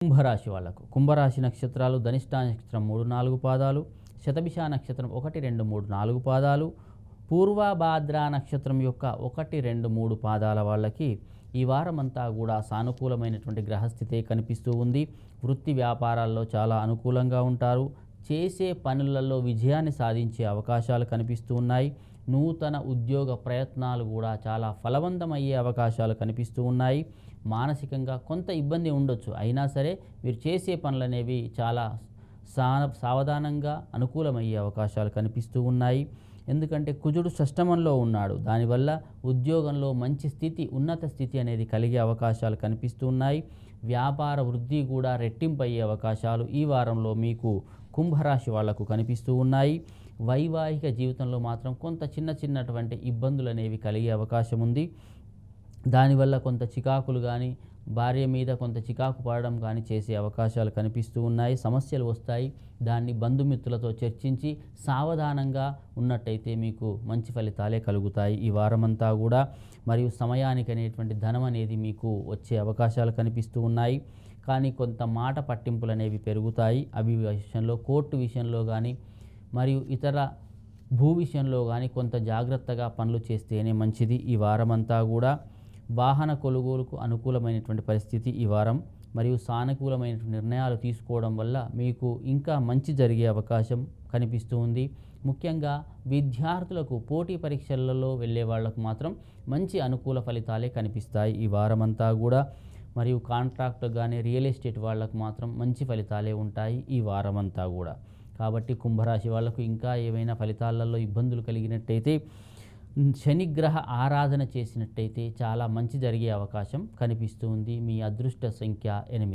కుంభరాశి వాళ్ళకు కుంభరాశి నక్షత్రాలు ధనిష్ట నక్షత్రం 3-4 పాదాలు, శతభిష నక్షత్రం 1-2-3-4 పాదాలు, పూర్వభాద్ర నక్షత్రం యొక్క 1-2-3 పాదాల వాళ్ళకి ఈ వారమంతా కూడా సానుకూలమైనటువంటి గ్రహస్థితే కనిపిస్తూ ఉంది. వృత్తి వ్యాపారాల్లో చాలా అనుకూలంగా ఉంటారు. చేసే పనులలో విజయాన్ని సాధించే అవకాశాలు కనిపిస్తూ ఉన్నాయి. నూతన ఉద్యోగ ప్రయత్నాలు కూడా చాలా ఫలవంతమయ్యే అవకాశాలు కనిపిస్తూ ఉన్నాయి. మానసికంగా కొంత ఇబ్బంది ఉండొచ్చు, అయినా సరే మీరు చేసే పనులనేవి చాలా సావధానంగా అనుకూలమయ్యే అవకాశాలు కనిపిస్తూ ఉన్నాయి. ఎందుకంటే కుజుడు షష్టమంలో ఉన్నాడు, దానివల్ల ఉద్యోగంలో మంచి స్థితి, ఉన్నత స్థితి అనేది కలిగే అవకాశాలు కనిపిస్తూ ఉన్నాయి. వ్యాపార వృద్ధి కూడా రెట్టింపు అయ్యే అవకాశాలు ఈ వారంలో మీకు కుంభరాశి వాళ్లకు కనిపిస్తూ ఉన్నాయి. వైవాహిక జీవితంలో మాత్రం కొంత చిన్నటువంటి ఇబ్బందులు అనేవి కలిగే అవకాశం ఉంది. దానివల్ల కొంత చికాకులు కానీ, భార్య మీద కొంత చికాకు పడడం కానీ చేసే అవకాశాలు కనిపిస్తూ ఉన్నాయి. సమస్యలు వస్తాయి, దాన్ని బంధుమిత్రులతో చర్చించి సావధానంగా ఉన్నట్టయితే మీకు మంచి ఫలితాలే కలుగుతాయి ఈ వారమంతా కూడా. మరియు సమయానికి అనేటువంటి ధనం అనేది మీకు వచ్చే అవకాశాలు కనిపిస్తూ ఉన్నాయి. కానీ కొంత మాట పట్టింపులు అనేవి పెరుగుతాయి. అవి విషయంలో, కోర్టు విషయంలో కానీ మరియు ఇతర భూ విషయంలో కానీ కొంత జాగ్రత్తగా పనులు చేస్తేనే మంచిది ఈ వారమంతా కూడా. వాహన కొనుగోలుకు అనుకూలమైనటువంటి పరిస్థితి ఈ వారం, మరియు సానుకూలమైనటువంటి నిర్ణయాలు తీసుకోవడం వల్ల మీకు ఇంకా మంచి జరిగే అవకాశం కనిపిస్తూ ఉంది. ముఖ్యంగా విద్యార్థులకు పోటీ పరీక్షలలో వెళ్ళే వాళ్లకు మాత్రం మంచి అనుకూల ఫలితాలే కనిపిస్తాయి ఈ వారమంతా కూడా. మరియు కాంట్రాక్ట్ కానీ, రియల్ ఎస్టేట్ వాళ్లకు మాత్రం మంచి ఫలితాలే ఉంటాయి ఈ వారమంతా కూడా. కాబట్టి కుంభరాశి వాళ్లకు ఇంకా ఏవైనా ఫలితాలలో ఇబ్బందులు కలిగినట్టయితే శనిగ్రహ ఆరాధన చేసినట్టయితే చాలా మంచి జరిగే అవకాశం కనిపిస్తుంది. మీ అదృష్ట సంఖ్య 8.